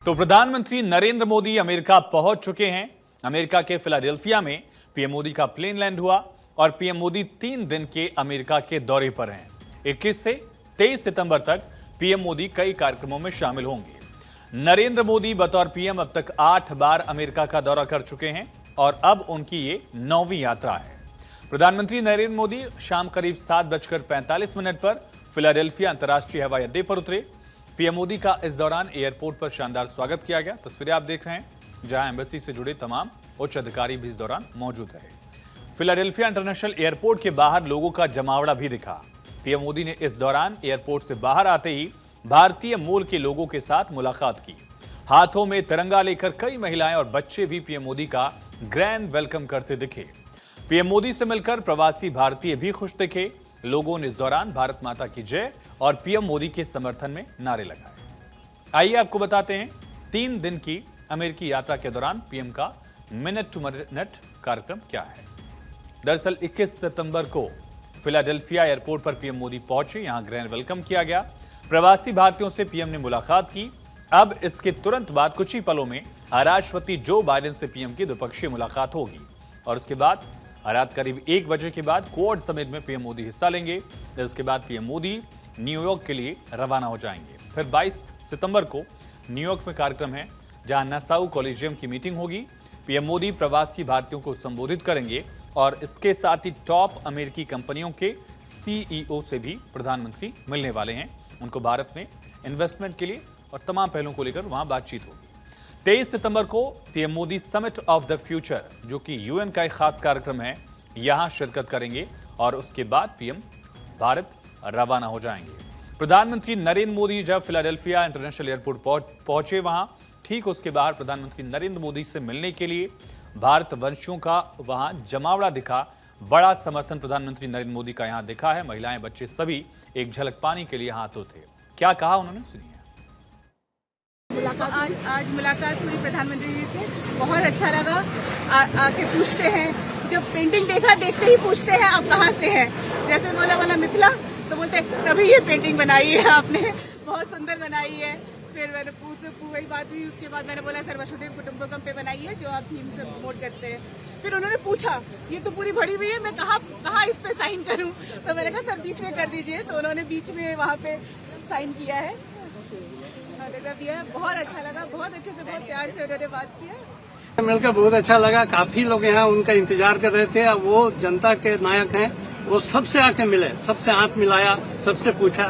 तो प्रधानमंत्री नरेंद्र मोदी अमेरिका पहुंच चुके हैं। अमेरिका के फिलाडेल्फिया में पीएम मोदी का प्लेन लैंड हुआ और पीएम मोदी 3 दिन के अमेरिका के दौरे पर हैं। 21 से 23 सितंबर तक पीएम मोदी कई कार्यक्रमों में शामिल होंगे। नरेंद्र मोदी बतौर पीएम अब तक 8 बार अमेरिका का दौरा कर चुके हैं और अब उनकी ये 9वीं यात्रा है। प्रधानमंत्री नरेंद्र मोदी शाम करीब 7:45 पर फिलाडेल्फिया अंतर्राष्ट्रीय हवाई अड्डे पर उतरे। पीएम मोदी का इस दौरान एयरपोर्ट पर शानदार स्वागत किया गया। तस्वीरें आप देख रहे हैं, जहां एम्बेसी से जुड़े तमाम उच्च अधिकारी भी इस दौरान मौजूद रहे। फिलाडेल्फिया इंटरनेशनल एयरपोर्ट के बाहर लोगों का जमावड़ा भी दिखा। पीएम मोदी ने इस दौरान एयरपोर्ट से बाहर आते ही भारतीय मूल के लोगों के साथ मुलाकात की। हाथों में तिरंगा लेकर कई महिलाएं और बच्चे भी पीएम मोदी का ग्रैंड वेलकम करते दिखे। पीएम मोदी से मिलकर प्रवासी भारतीय भी खुश दिखे। लोगों ने इस दौरान भारत माता की जय और पीएम मोदी के समर्थन में नारे लगाए। आइए आपको बताते हैं 3 दिन की अमेरिकी यात्रा के दौरान पीएम का मिनट टू मिनट कार्यक्रम क्या है। दरअसल 21 सितंबर को फिलाडेल्फिया एयरपोर्ट पर पीएम मोदी पहुंचे। यहां ग्रैंड वेलकम किया गया। प्रवासी भारतीयों से पीएम ने मुलाकात की। अब इसके तुरंत बाद कुछ ही पलों में राष्ट्रपति जो बाइडेन से पीएम की द्विपक्षीय मुलाकात होगी और उसके बाद रात करीब 1 बजे के बाद क्वाड समिट में पीएम मोदी हिस्सा लेंगे। इसके बाद पीएम मोदी न्यूयॉर्क के लिए रवाना हो जाएंगे। फिर 22 सितंबर को न्यूयॉर्क में कार्यक्रम है, जहां नासाउ कॉलेजियम की मीटिंग होगी। पीएम मोदी प्रवासी भारतीयों को संबोधित करेंगे और इसके साथ ही टॉप अमेरिकी कंपनियों के सीईओ से भी प्रधानमंत्री मिलने वाले हैं। उनको भारत में इन्वेस्टमेंट के लिए और तमाम पहलुओं को लेकर वहां बातचीत होगी। 23 सितंबर को PM Modi summit of the future, जो कि यूएन का एक खास कार्यक्रम है, यहां शिरकत करेंगे और उसके बाद पीएम भारत रवाना हो जाएंगे। प्रधानमंत्री नरेंद्र मोदी जब फिलाडेल्फिया इंटरनेशनल एयरपोर्ट पहुंचे, वहां ठीक उसके बाहर प्रधानमंत्री नरेंद्र मोदी से मिलने के लिए भारतवंशियों का वहां जमावड़ा दिखा। बड़ा समर्थन प्रधानमंत्री नरेंद्र मोदी का यहां दिखा है। महिलाएं, बच्चे सभी एक झलक पाने के लिए हाथ उठे। क्या कहा उन्होंने, सुनिए। आज मुलाकात हुई प्रधानमंत्री जी से, बहुत अच्छा लगा। आके पूछते हैं, जब पेंटिंग देखा देखते ही पूछते हैं आप कहाँ से हैं। जैसे बोला मिथिला, तो बोलते हैं तभी ये पेंटिंग बनाई है आपने, बहुत सुंदर बनाई है। फिर मैंने वही बात हुई। उसके बाद मैंने बोला सर वसुधैव कुटुंबकम पे बनाई है, जो आप थीम से प्रमोट करते हैं। फिर उन्होंने पूछा ये तो पूरी भरी हुई है, मैं कहाँ इस पे साइन करूँ। तो मैंने कहा सर बीच में कर दीजिए। तो उन्होंने बीच में वहाँ पे साइन किया है, दिया। बहुत अच्छा लगा, बहुत अच्छे से, बहुत प्यार से उन्होंने बात किया। मिलकर बहुत अच्छा लगा। काफी लोग यहाँ उनका इंतजार कर रहे थे। अब वो जनता के नायक हैं, वो सबसे आके मिले, सबसे हाथ मिलाया, सबसे पूछा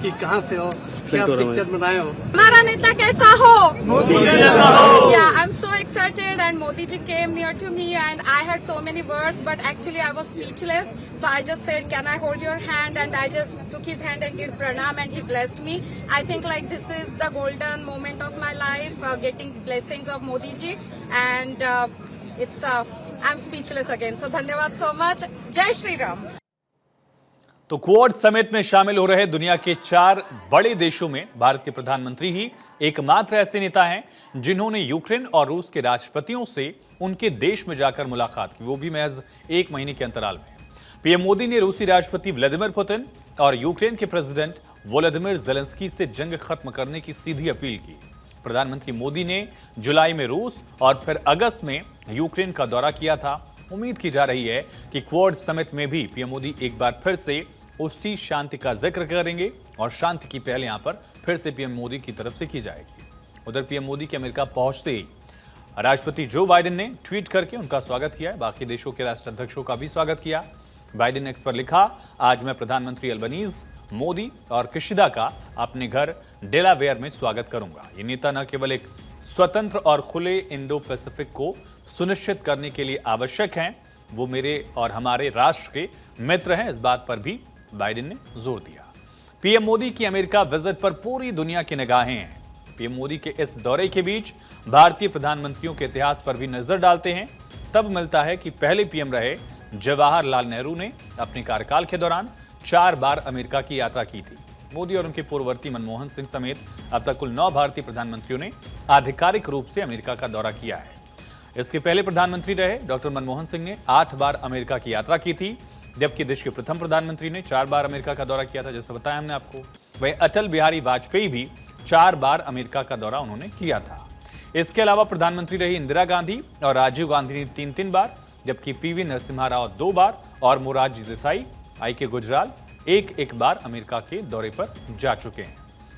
कि कहाँ से हो, क्या पिक्चर बनाए हो। हमारा नेता कैसा हो, मोदी जैसा हो। Yeah, I'm so excited and Modi ji came near to me and I had so many words, but actually I was speechless. So I just said, can I hold your hand? And I just took his hand and did pranam and he blessed me. I think like this is the golden moment of my life, getting blessings of Modi ji, and I'm speechless again. So धन्यवाद so much. Jai Shri Ram. तो quad summit में शामिल हो रहे दुनिया के 4 बड़े देशों में भारत के प्रधानमंत्री ही एकमात्र ऐसे नेता हैं जिन्होंने यूक्रेन और रूस के राष्ट्रपतियों से उनके देश में जाकर मुलाकात की, वो भी महज 1 महीने के अंतराल में। पीएम मोदी ने रूसी राष्ट्रपति व्लादिमीर पुतिन और यूक्रेन के प्रेसिडेंट वोलोदिमीर ज़ेलेंस्की से जंग खत्म करने की सीधी अपील की। प्रधानमंत्री मोदी ने जुलाई में रूस और फिर अगस्त में यूक्रेन का दौरा किया था। उम्मीद की जा रही है कि क्वाड समिट में भी पीएम मोदी एक बार फिर से उसकी शांति का जिक्र करेंगे और शांति की पहल यहां पर फिर से पीएम मोदी की तरफ से की जाएगी। उधर पीएम मोदी के अमेरिका पहुंचते ही राष्ट्रपति जो बाइडेन ने ट्वीट करके उनका स्वागत किया है। बाकी देशों के राष्ट्राध्यक्षों का भी स्वागत किया। बाइडेन ने एक्स पर लिखा, आज मैं प्रधानमंत्री अल्बनीज, मोदी और किशिदा का अपने घर डेलावेयर में स्वागत करूंगा। ये नेता न केवल एक स्वतंत्र और खुले इंडो पैसिफिक को सुनिश्चित करने के लिए आवश्यक हैं, वो मेरे और हमारे राष्ट्र के मित्र हैं। इस बात पर भी बाइडेन ने जोर दिया। पीएम मोदी की अमेरिका विजिट पर पूरी दुनिया की निगाहें हैं। पीएम मोदी के इस दौरे के बीच भारतीय प्रधानमंत्रियों के इतिहास पर भी नजर डालते हैं। तब मिलता है कि पहले पीएम रहे जवाहरलाल नेहरू ने अपने कार्यकाल के दौरान 4 बार अमेरिका की यात्रा की थी। मोदी और उनके पूर्ववर्ती मनमोहन सिंह समेत अब तक कुल 9 भारतीय प्रधानमंत्रियों ने आधिकारिक रूप से अमेरिका का दौरा किया है। इसके पहले प्रधानमंत्री रहे डॉक्टर मनमोहन सिंह ने 8 बार अमेरिका की यात्रा की थी, जबकि देश के प्रथम प्रधानमंत्री ने 4 बार अमेरिका का दौरा किया था, जैसे बताया हमने आपको। वहीं अटल बिहारी वाजपेयी भी 4 बार अमेरिका का दौरा उन्होंने किया था। इसके अलावा प्रधानमंत्री रही इंदिरा गांधी और राजीव गांधी ने 3-3 बार, जबकि पीवी नरसिम्हा राव 2 बार और मोरारजी देसाई, आई.के. गुजराल 1-1 बार अमेरिका के दौरे पर जा चुके हैं।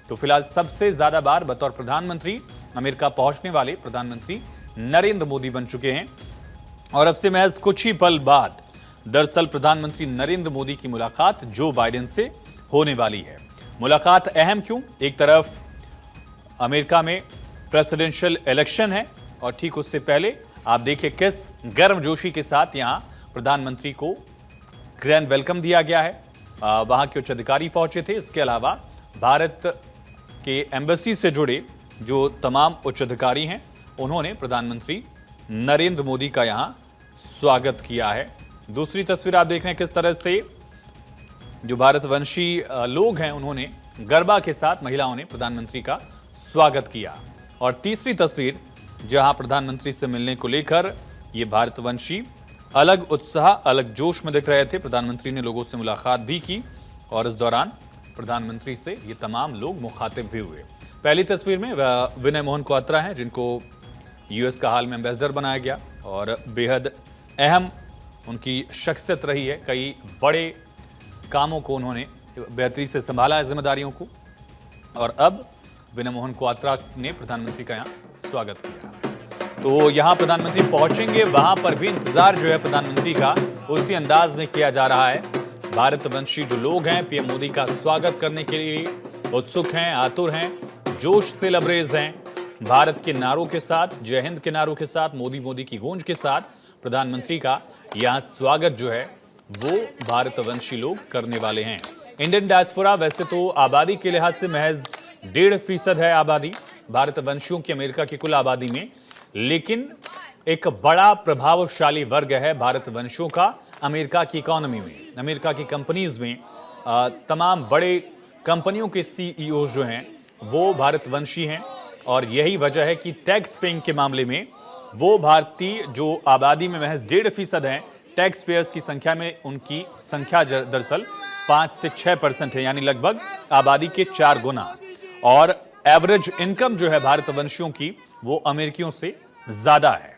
तो फिलहाल सबसे ज्यादा बार बतौर प्रधानमंत्री अमेरिका पहुंचने वाले प्रधानमंत्री नरेंद्र मोदी बन चुके हैं। और अब से महज कुछ ही पल बाद दरअसल प्रधानमंत्री नरेंद्र मोदी की मुलाकात जो बाइडेन से होने वाली है। मुलाकात अहम क्यों? एक तरफ अमेरिका में प्रेसिडेंशियल इलेक्शन है और ठीक उससे पहले आप देखिए किस गर्मजोशी के साथ यहां प्रधानमंत्री को ग्रैंड वेलकम दिया गया है। वहां के उच्च अधिकारी पहुंचे थे। इसके अलावा भारत के एम्बेसी से जुड़े जो तमाम उच्च अधिकारी हैं उन्होंने प्रधानमंत्री नरेंद्र मोदी का यहां स्वागत किया है। दूसरी तस्वीर आप देख रहे हैं किस तरह से जो भारतवंशी लोग हैं उन्होंने गरबा के साथ महिलाओं ने प्रधानमंत्री का स्वागत किया। और तीसरी तस्वीर जहां प्रधानमंत्री से मिलने को लेकर ये भारतवंशी अलग उत्साह, अलग जोश में दिख रहे थे। प्रधानमंत्री ने लोगों से मुलाकात भी की और इस दौरान प्रधानमंत्री से ये तमाम लोग मुखातिब भी हुए। पहली तस्वीर में विनय मोहन क्वात्रा हैं जिनको यूएस का हाल में एम्बेसडर बनाया गया और बेहद अहम उनकी शख्सियत रही है। कई बड़े कामों को उन्होंने बेहतरी से संभाला है, जिम्मेदारियों को। और अब विनय मोहन क्वात्रा ने प्रधानमंत्री का यहाँ स्वागत किया। तो यहाँ प्रधानमंत्री पहुंचेंगे, वहां पर भी इंतजार जो है प्रधानमंत्री का उसी अंदाज में किया जा रहा है। भारतवंशी जो लोग हैं पीएम मोदी का स्वागत करने के लिए उत्सुक हैं, आतुर हैं, जोश से लबरेज हैं। भारत के नारों के साथ, जय हिंद के नारों के साथ, मोदी मोदी की गूंज के साथ प्रधानमंत्री का यहाँ स्वागत जो है वो भारतवंशी लोग करने वाले हैं। इंडियन डायस्पोरा वैसे तो आबादी के लिहाज से महज 1.5% है आबादी भारतवंशियों की अमेरिका की कुल आबादी में, लेकिन एक बड़ा प्रभावशाली वर्ग है भारतवंशियों का अमेरिका की इकोनॉमी में, अमेरिका की कंपनीज में। तमाम बड़े कंपनियों के सीईओ जो हैं वो भारतवंशी हैं और यही वजह है कि टैक्स पेइंग के मामले में वो भारतीय जो आबादी में महज 1.5% हैं, टैक्स पेयर्स की संख्या में उनकी संख्या दरअसल 5 से 6% है, यानी लगभग आबादी के 4 गुना। और एवरेज इनकम जो है भारतवंशियों की वो अमेरिकियों से ज्यादा है।